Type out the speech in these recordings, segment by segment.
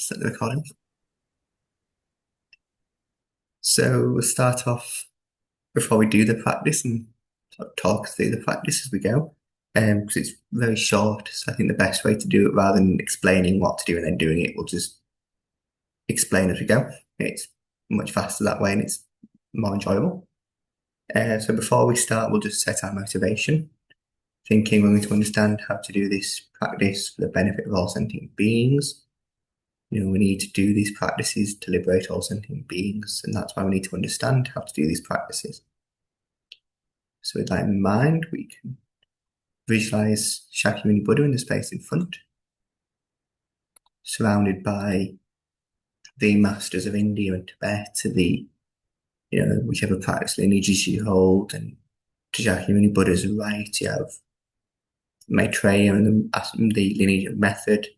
Set the recording. So we'll start off before we do the practice and sort of talk through the practice as we go. Because it's very short, so I think the best way to do it, rather than explaining what to do and then doing it, we'll just explain as we go. It's much faster that way and it's more enjoyable. So before we start, we'll just set our motivation, thinking we need to understand how to do this practice for the benefit of all sentient beings. We need to do these practices to liberate all sentient beings, and that's why we need to understand how to do these practices. So with that in mind, we can visualize Shakyamuni Buddha in the space in front, surrounded by the masters of India and Tibet, whichever practice lineages you hold, and to Shakyamuni Buddha's right, you have Maitreya and the lineage of method,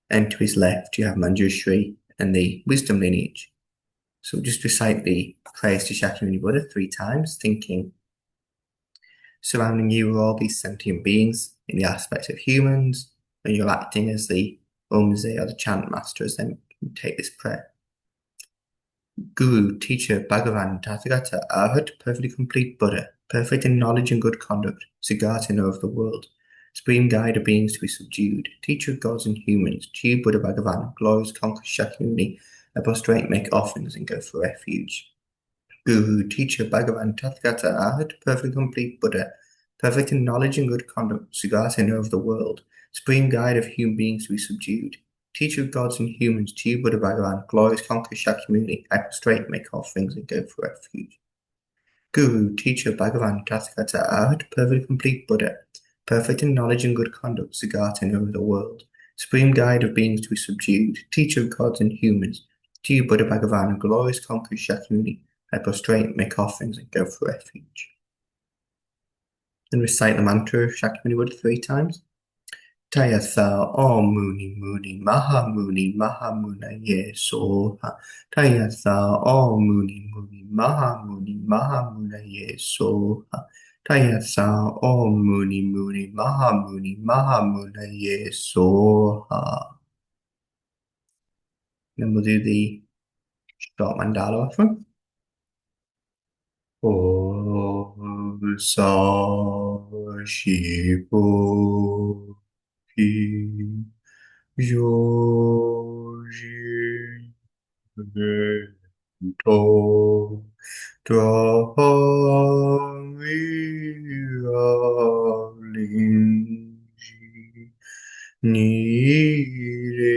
and to his left, you have Manjushri and the wisdom lineage. So just recite the prayers to Shakyamuni Buddha 3 times, thinking, surrounding you are all these sentient beings in the aspects of humans, and you're acting as the Omze or the chant master as then take this prayer. Guru, teacher, Bhagavan, Tathagata, Arhat, perfectly complete Buddha, perfect in knowledge and good conduct, Siddhartha of the world, supreme guide of beings to be subdued, teacher of gods and humans, Chief Buddha Bhagavan, glorious conquer Shakyamuni, I prostrate, make offerings, and go for refuge. Guru, teacher, Bhagavan, Tathagata, Arhat, perfect complete Buddha, perfect in knowledge and good conduct, Siddhartha of the world, supreme guide of human beings to be subdued, teacher of gods and humans, Chief Buddha Bhagavan, glorious conquer Shakyamuni, I prostrate, make offerings, and go for refuge. Guru, teacher, Bhagavan, Tathagata, Arhat, perfect complete Buddha, perfect in knowledge and good conduct, Siddhartha over the world, supreme guide of beings to be subdued, teacher of gods and humans, Chief Buddha Bhagavan, glorious conquer Shakyamuni, I prostrate, make offerings, and go for refuge. Then recite the mantra of Shakyamuni Buddha 3 times. Tayatha Om Muni Muni Maha Muni Maha Muna Ye Soha. Tayatha Om Muni Muni Maha Muni Maha Muna Ye Soha. Tayatha Om Muni Muni Maha Muni Maha Muna Ye Soha. Then we'll do the short mandala offering. Om Sa Shi Bo Pi Yo Ji To Tra Mi Ra Lin Ji Ni Re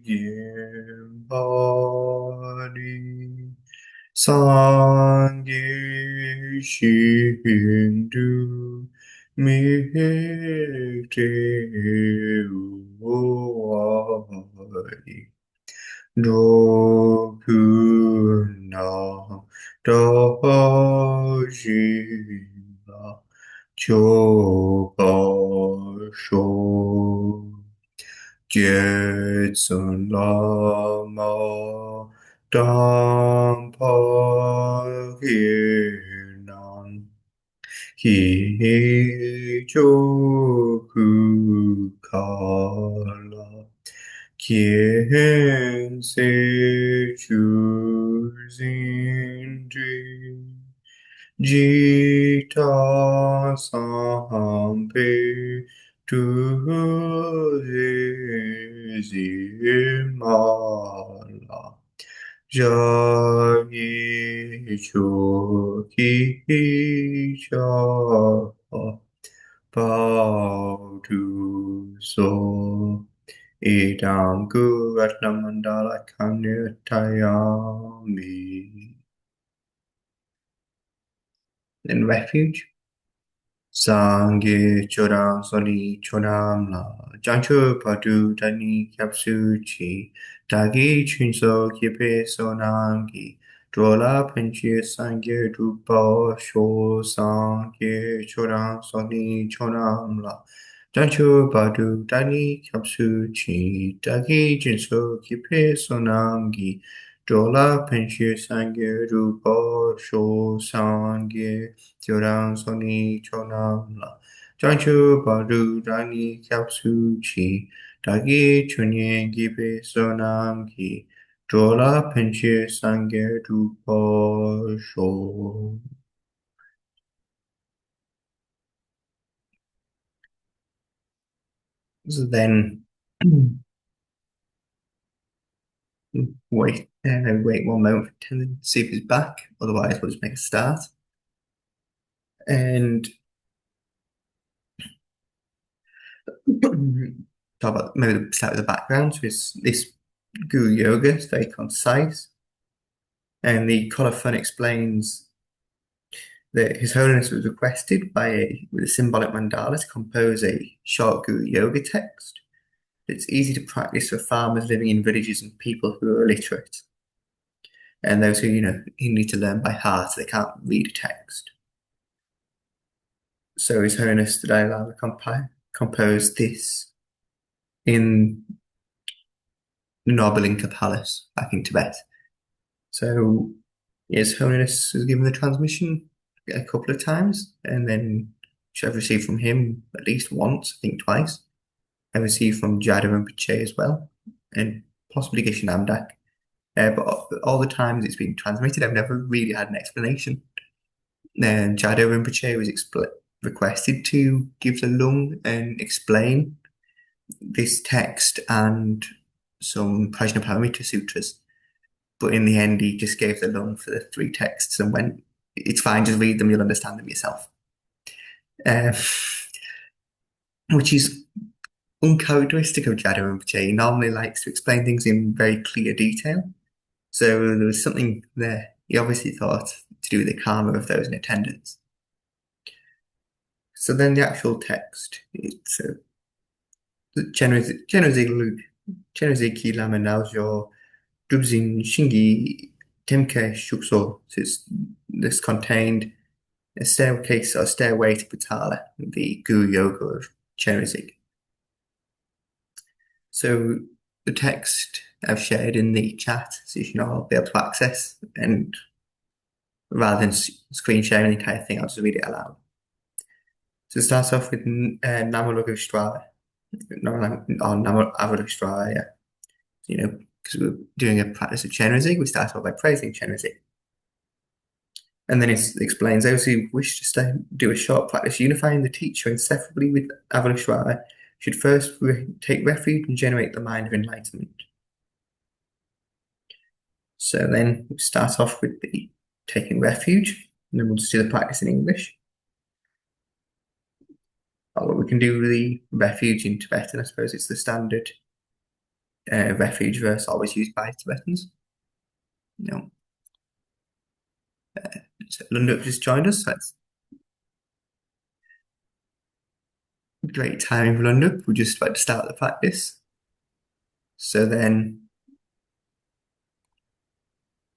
Gen Ba Di Sangye Shindu Mihte Uwai Dokuna Dojima Chobasho Jetsun Lama Dampa Hirnan Hijoku Kala Kien Se Chuzindri Jita Sampe Zimala Jagi Choki Cha Bautu So Idam Guratna Mandala Kanyatayami. Then refuge. Sangye Chodam Soni Chodam La Janchu Padu Dani Kapsuchi Dagi Chinso Kipe Sonangi Drola Penchi Sangye Drupa Sho Sangye Chodam Soni Chodam La Janchu Padu Dani Kapsuchi Dagi Chinso Kipe Sonangi Drola Penchi Sangye Drupa Sho Sangye Jodan Soni Chonam La Janchu Badu Dani Kapsu Chi Dagi chunye gibe sonamgi drola penche sange du sho. So then wait 1 moment for Tim to see if he's back. Otherwise, we'll just make a start. And talk about maybe start with the background. So this Guru Yoga is very concise, and the colophon explains that His Holiness was requested with a symbolic mandala to compose a short Guru Yoga text that's easy to practice for farmers living in villages and people who are illiterate, and those who need to learn by heart, they can't read a text. So His Holiness the Dalai Lama composed this in the Nobilinka Palace back in Tibet. So His Holiness was given the transmission a couple of times, and then which I've received from him at least once, I think twice. I received from Jada Rinpoche as well, and possibly Geshe Namdak. But all the times it's been transmitted, I've never really had an explanation. And Jada Rinpoche was requested to give the lung and explain this text and some Prajnaparamita sutras. But in the end, he just gave the lung for the three texts and went, "It's fine, just read them, you'll understand them yourself." Uh, which is uncharacteristic of Jada Rinpoche. He normally likes to explain things in very clear detail. So there was something there. He obviously thought to do with the karma of those in attendance. So then the actual text, it's Chenrezig ki lama naojo dubzin shingi temke shukso. So this contained a staircase or stairway to Potala, the Guru Yoga of Chenrezig. So the text I've shared in the chat, so you can all be able to access, and rather than screen sharing the entire thing, I'll just read it aloud. So it starts off with Namo Avalokshvaya, because we're doing a practice of Chenrezig, we start off by praising Chenrezig. And then it explains those who wish to do a short practice unifying the teacher inseparably with Avalokshvaya should first take refuge and generate the mind of enlightenment. So then we start off with the taking refuge, and then we'll just do the practice in English. Or we can do the refuge in Tibetan. I suppose it's the standard refuge verse always used by Tibetans. So Lundup just joined us. So that's great timing for Lundup. We're just about to start the practice. So then,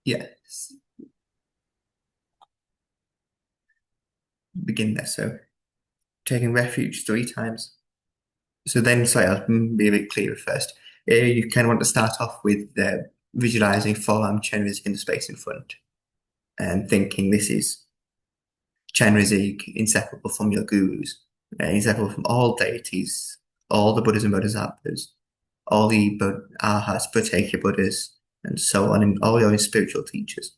yes, begin there. So taking refuge 3 times. So then, sorry, I'll be a bit clearer first. You kind of want to start off with visualizing forearm Chenrezig in the space in front and thinking this is Chenrezig, inseparable from your gurus, inseparable from all deities, all the Buddhas and Bodhisattvas, all the Arhats, Bhateka Buddhas, and so on, and all your spiritual teachers.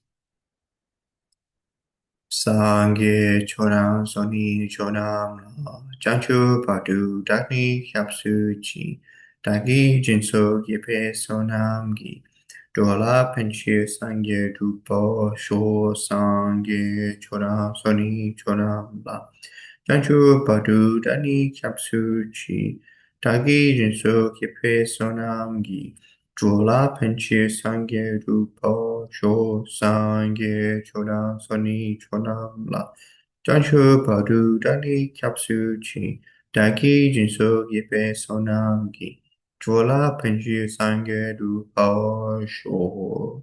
Sangye chonam soni chonam la janchu padu dagni kyapsu chi dagi jinso yepe sonam gi dola penshir sangye dupo sho sangye chonam soni chonam la janchu padu dagni kyapsu chi dagi jinso yepe sonam gi Drola penchir sangye rupo sho sangye chona soni chona la janshu padu dali kyapsu chi dagi jinso yepe sonamgi Drola penchir sangye rupo sho.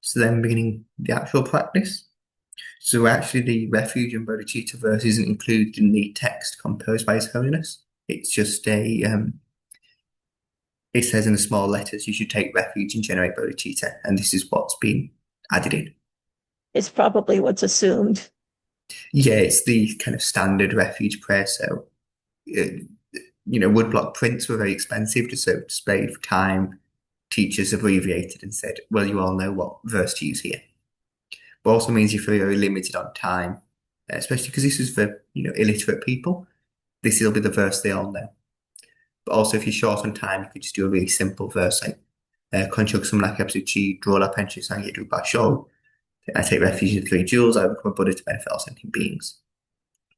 So then beginning the actual practice. So actually the refuge and bodhicitta verse isn't included in the text composed by His Holiness. It's just it says in the small letters, you should take refuge and generate bodhicitta, and this is what's been added in. It's probably what's assumed. Yeah, it's the kind of standard refuge prayer. So woodblock prints were very expensive, just so displayed for time. Teachers abbreviated and said, well, you all know what verse to use here. But also means you're very limited on time, especially because this is for, illiterate people. This will be the verse they all know. But also, if you're short on time, you could just do a really simple verse like, Conchug Sumlak Epsuchi, Draw La Penchu Sangidu Basho. I take refuge in 3 jewels, I become a Buddha to benefit all sentient beings.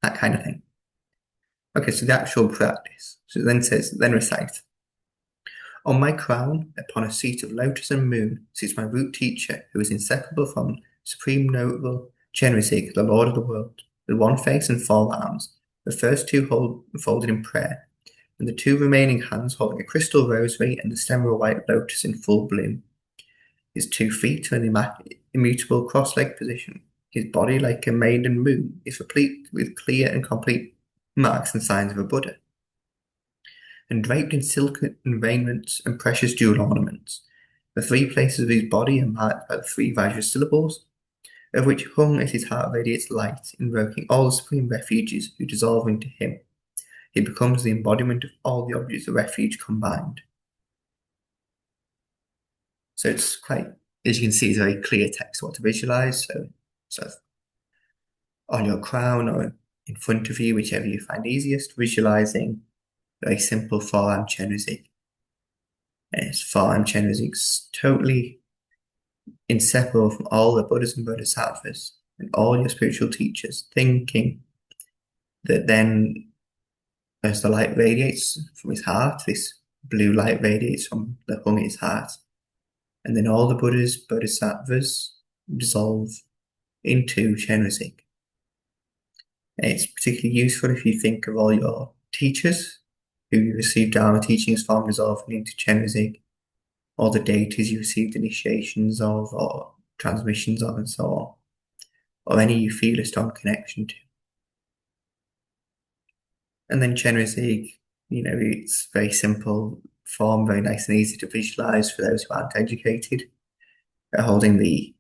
That kind of thing. Okay, so the actual practice. So it then says, then recite. On my crown, upon a seat of lotus and moon, sits my root teacher, who is inseparable from Supreme Noble Chenrezig, the Lord of the world, with one face and 4 arms, the first two folded in prayer, and the 2 remaining hands holding a crystal rosary and the stem of a white lotus in full bloom. His 2 feet are in the immutable cross-legged position. His body, like a maiden moon, is replete with clear and complete marks and signs of a Buddha. And draped in silken raiments and precious jewel ornaments, the 3 places of his body are marked by the 3 Vajra syllables, of which hung at his heart radiates light, invoking all the supreme refuges who dissolve into him. He becomes the embodiment of all the objects of refuge combined. So it's quite, as you can see, it's a very clear text what to visualize. So on your crown or in front of you, whichever you find easiest, visualizing very simple 4-arm Chenrezig. And it's 4-arm Chenrezig's totally inseparable from all the Buddhas and Bodhisattvas and all your spiritual teachers, thinking that then as the light radiates from his heart, this blue light radiates from the hung at his heart, and then all the Buddhas, Bodhisattvas dissolve into Chenrezig. And it's particularly useful if you think of all your teachers who you received Dharma teachings from dissolving into Chenrezig, all the deities you received initiations of or transmissions of and so on, or any you feel a strong connection to. And then Chenrezig, it's very simple form, very nice and easy to visualize for those who aren't educated. They're holding the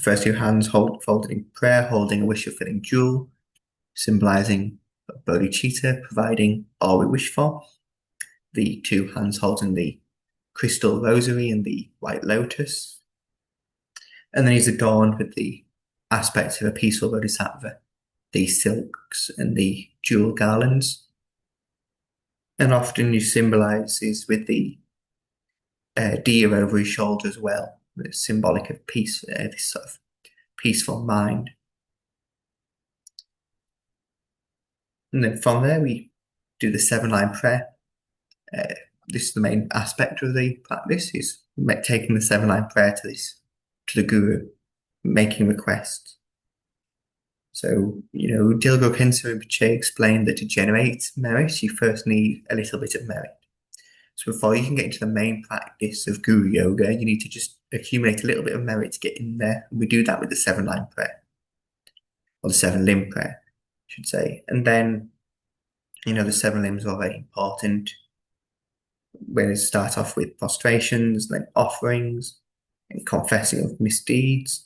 first 2 hands folded in prayer, holding a wish-fulfilling jewel, symbolizing bodhicitta, providing all we wish for. The 2 hands holding the crystal rosary and the white lotus. And then he's adorned with the aspects of a peaceful bodhisattva, the silks and the jewel garlands. And often he symbolizes with the deer over his shoulder as well, it's symbolic of peace, this sort of peaceful mind. And then from there we do the 7-line prayer. This is the main aspect of the practice, is taking the 7-line prayer to the guru, making requests. So, Dilgo Khyentse Rinpoche explained that to generate merit, you first need a little bit of merit. So before you can get into the main practice of Guru Yoga, you need to just accumulate a little bit of merit to get in there. And we do that with the 7-line prayer, or the 7-limb prayer, I should say. And then, the 7 limbs are very important. We're going to start off with prostrations, then offerings, and confessing of misdeeds,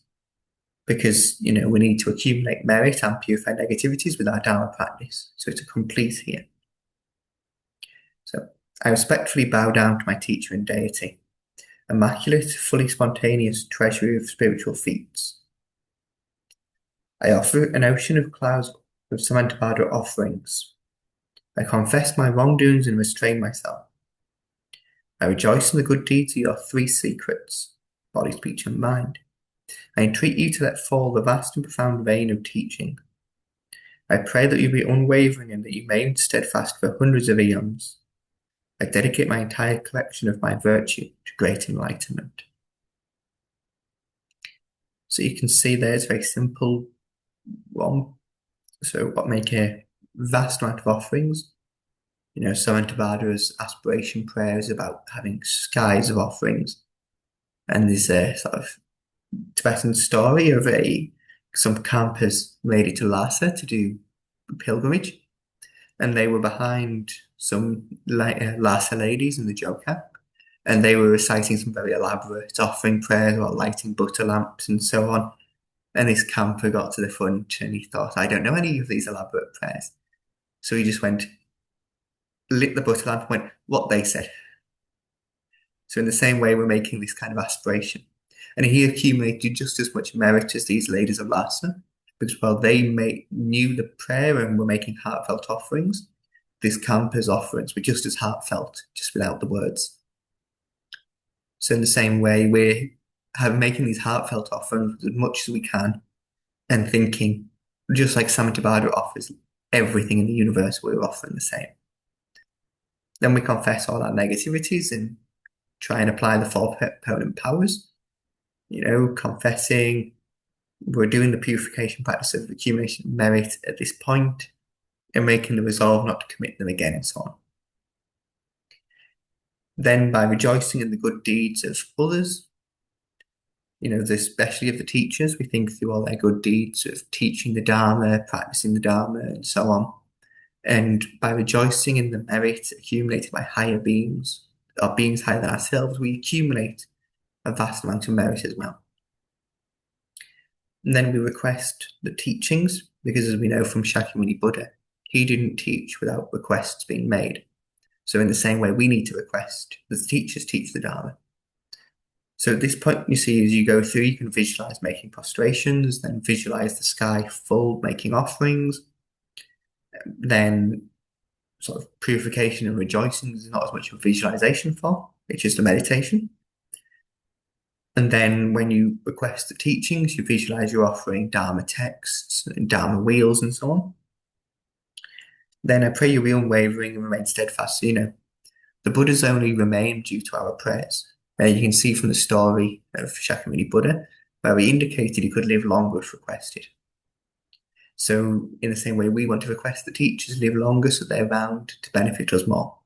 because, we need to accumulate merit and purify negativities with our Dharma practice. So it's a complete here. So I respectfully bow down to my teacher and deity, immaculate, fully spontaneous treasury of spiritual feats. I offer an ocean of clouds of Samantabhadra offerings. I confess my wrongdoings and restrain myself. I rejoice in the good deeds of your 3 secrets, body, speech, and mind. I entreat you to let fall the vast and profound vein of teaching. I pray that you be unwavering and that you remain steadfast for hundreds of eons. I dedicate my entire collection of my virtue to great enlightenment. So you can see there it's very simple one. So what make a vast amount of offerings. Samantabhadра's aspiration prayer is about having skies of offerings. And there's a sort of Tibetan story of some campers made it to Lhasa to do pilgrimage, and they were behind some Lhasa ladies in the Joka, and they were reciting some very elaborate offering prayers about lighting butter lamps and so on. And this camper got to the front and he thought, I don't know any of these elaborate prayers. So he just went, lit the butter lamp and went, what they said. So in the same way, we're making this kind of aspiration. And he accumulated just as much merit as these ladies of Lhasa, because while knew the prayer and were making heartfelt offerings, this camper's offerings were just as heartfelt, just without the words. So in the same way, making these heartfelt offerings as much as we can, and thinking, just like Samantabhadra offers everything in the universe, we're offering the same. Then we confess all our negativities and try and apply the four permanent powers. Confessing, we're doing the purification practice of accumulation of merit at this point, and making the resolve not to commit them again, and so on. Then, by rejoicing in the good deeds of others, especially of the teachers, we think through all their good deeds of teaching the Dharma, practicing the Dharma, and so on. And by rejoicing in the merit accumulated by higher beings, or beings higher than ourselves, we accumulate a vast amount of merit as well. And then we request the teachings, because as we know from Shakyamuni Buddha, he didn't teach without requests being made. So in the same way, we need to request that the teachers teach the Dharma. So at this point, you see, as you go through, you can visualize making prostrations, then visualize the sky full, making offerings. Then sort of purification and rejoicing is not as much a visualization for, it's just a meditation. And then when you request the teachings, you visualize you're offering Dharma texts and Dharma wheels and so on. Then I pray you be unwavering and remain steadfast. So, the Buddhas only remain due to our prayers. You can see from the story of Shakyamuni Buddha, where he indicated he could live longer if requested. So in the same way, we want to request the teachers live longer so they're around to benefit us more.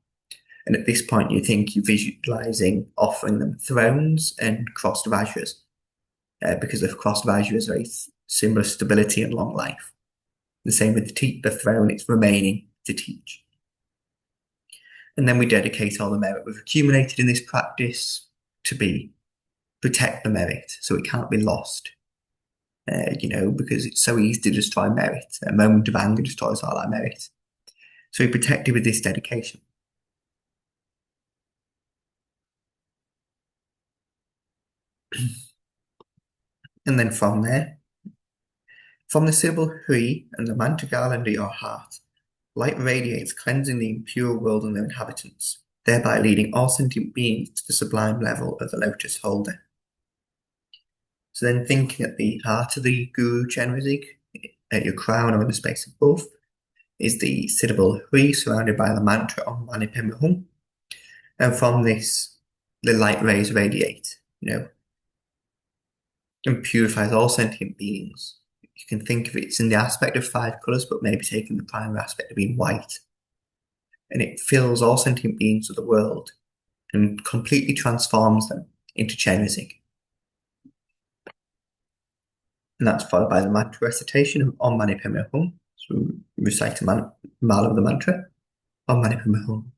And at this point, you think you're visualizing offering them thrones and crossed vajras, because the crossed vajras are a symbol of stability and long life. The same with the throne, it's remaining to teach. And then we dedicate all the merit we've accumulated in this practice to protect the merit so it can't be lost. Because it's so easy to destroy merit. A moment of anger destroys all our merit. So we protect it with this dedication. And then from the syllable Hui and the mantra garland under your heart, light radiates, cleansing the impure world and their inhabitants, thereby leading all sentient beings to the sublime level of the lotus holder. So then thinking at the heart of the Guru Chenrezig, at your crown or in the space above, is the syllable Hui surrounded by the mantra Om Mani Padme Hum. And from this, the light rays radiate, and purifies all sentient beings. You can think of it's in the aspect of five colours, but maybe taking the primary aspect of being white. And it fills all sentient beings of the world and completely transforms them into Chenrezig. And that's followed by the mantra recitation of Om Mani Padme Hum. So recite the mala of the mantra. Om Mani Padme Hum.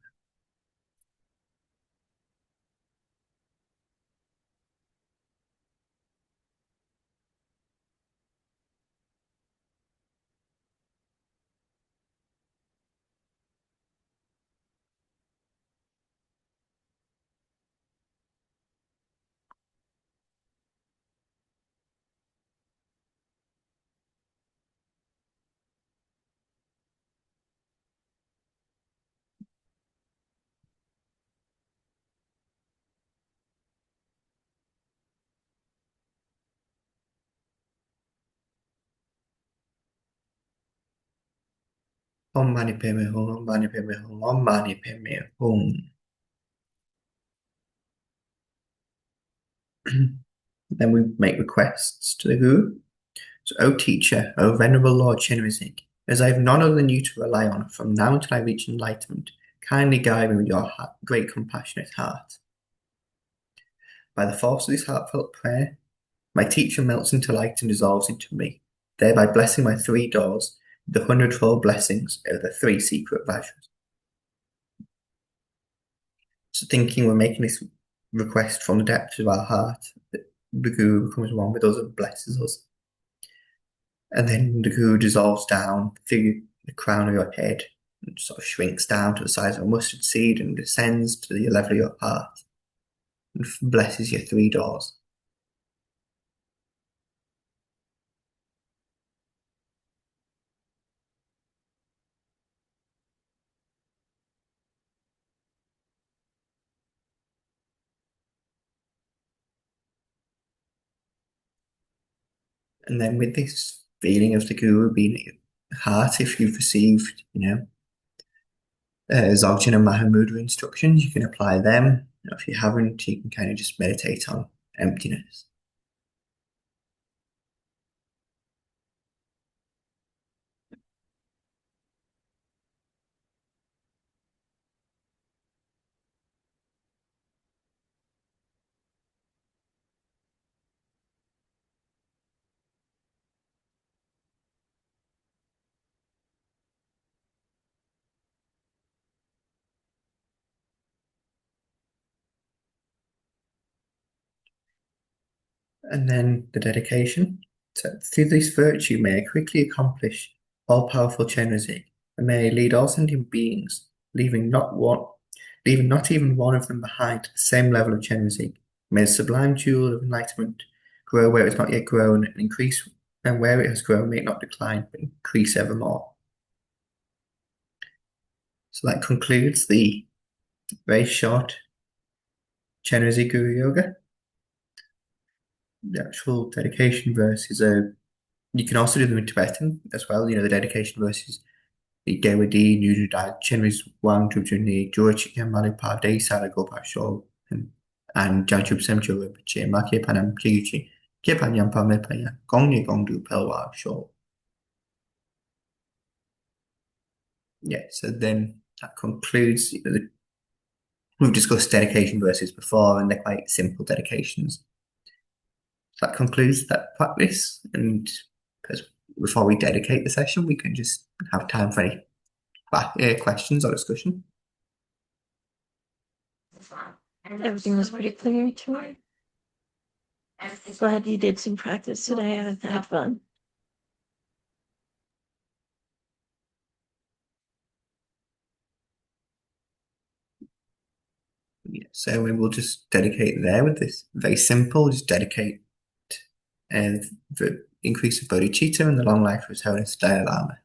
Om Mani Padme Hum. Om Mani Padme Hum. Om Mani Padme Hum. Then we make requests to the Guru. So, O teacher, O venerable Lord Chenrezig, as I have none other than you to rely on from now until I reach enlightenment, kindly guide me with your great compassionate heart. By the force of this heartfelt prayer, my teacher melts into light and dissolves into me, thereby blessing my three doors with the hundredfold blessings of the three secret vajras. So thinking we're making this request from the depths of our heart, that the Guru becomes one with us and blesses us. And then the Guru dissolves down through the crown of your head It sort of shrinks down to the size of a mustard seed and descends to the level of your heart and blesses your three doors. And then with this feeling of the guru being at your heart, if you've received, Dzogchen and Mahamudra instructions, you can apply them. If you haven't, you can kind of just meditate on emptiness. And then the dedication. So through this virtue may I quickly accomplish all-powerful Chenrezig, and may I lead all sentient beings, leaving not even one of them behind to the same level of Chenrezig. May the sublime jewel of enlightenment grow where it has not yet grown, and increase, and where it has grown may it not decline, but increase evermore. So that concludes the very short Chenrezig Guru Yoga. The actual dedication verse is you can also do them in Tibetan as well. The dedication verses. Gawadi, Nujudad, Chenriz Wang Jubjuni, George Yamalipa, Day Saragopa Show, and Janchub Semcho Rinpoche, Maki Panam Kiyuchi, Kipan Yampa Mepaya, Gongni Gongdu Pelwa Show. Yeah, so then that concludes. We've discussed dedication verses before, and they're quite simple dedications. So that concludes that practice, and before we dedicate the session, we can just have time for any questions or discussion. Everything was pretty clear to me. Glad you did some practice today. I had fun. Yeah, so we will just dedicate there with this. Very simple, just dedicate the increase of bodhicitta and the long life of His Holiness Dalai Lama.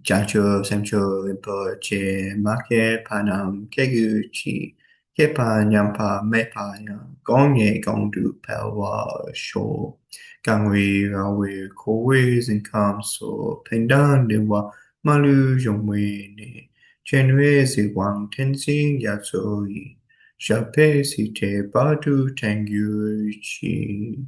Jancho Semcho Rinpoche Make Panam Keguchi Kepa Nyampa Mepa Nyam Gongye Gongdu Pelwa Sho Gangwi Rawi Kowe Zinkam So Pendan Dewa Malu Jongwe Ne Chenwe Ziwang Tenzin Yatsoi Shape Site Badu Tengyuchi